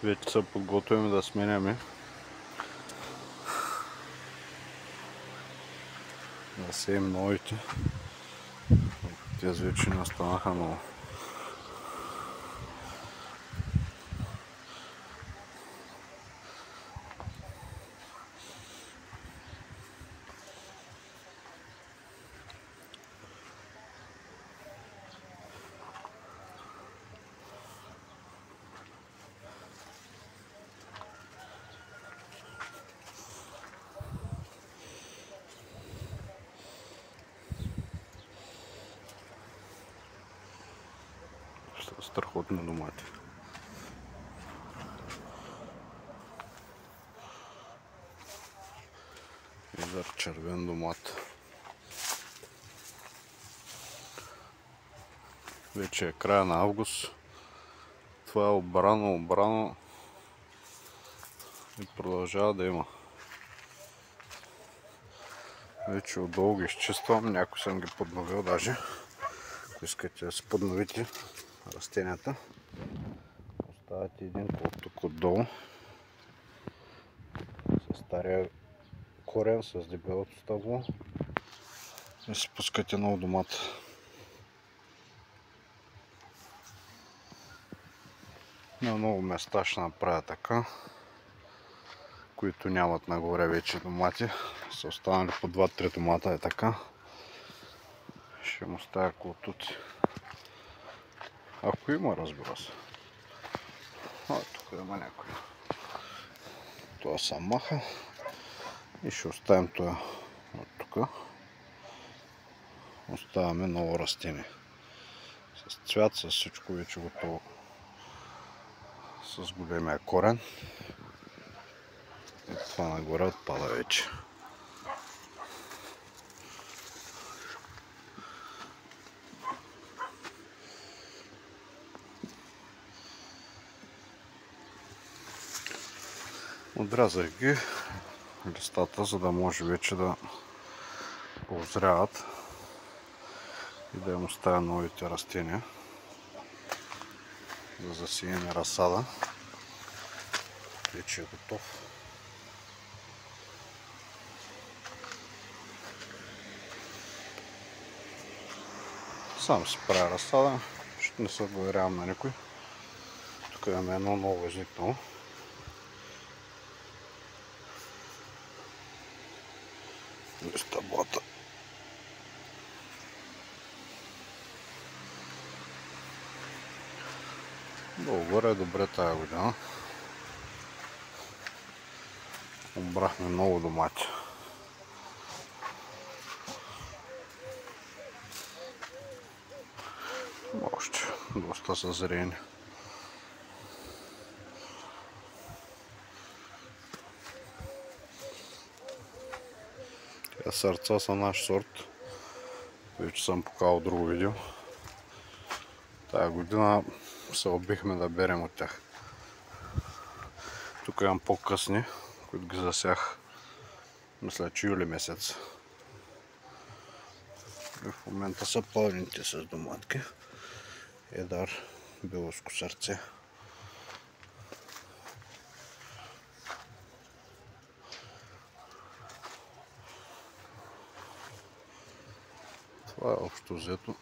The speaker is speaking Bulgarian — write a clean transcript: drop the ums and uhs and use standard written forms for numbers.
Вече се подготвяме да сменяме. Да сеем новите. Тези вече не останаха много. Страхотни домати. Изър червен домат. Вече е края на август. Това е обрано и продължава да има. Вече отдолу ги изчиствам, някой съм ги подновил даже. Ако искате да си подновите растенията, оставяте един код тук отдолу с стария корен, с дебелото стъбло и си пускате нов домат. На много места ще направя така, които нямат нагоре вече домати, са останали по 2-3 домата е така. Ще му ставя клотути. Ако има, разбира се. Тук има някой. Това са маха. И ще оставим това от тук. Оставяме ново растение. С цвят, с всичко вече готово. С големия корен. И това нагоре отпада вече. Отрязах ги листата, за да може вече да озряват и да им оставя новите растения да засеем разсада. Вече е готов. Сам си правя разсада, ще не се доверявам на никой. Тук имаме едно ново възникнало. Стъблата. Долу-горе е добре тая година. Обрахме много домати. Още доста са зрени. Тези сърца са наш сорт. Вече съм показал друго видео. Тая година се убихме да берем от тях. Тук имам по-късни, които ги засях, мисля, че юли месец. И в момента са пълните с доматки. Едар, белоско сърце. Това е общо взето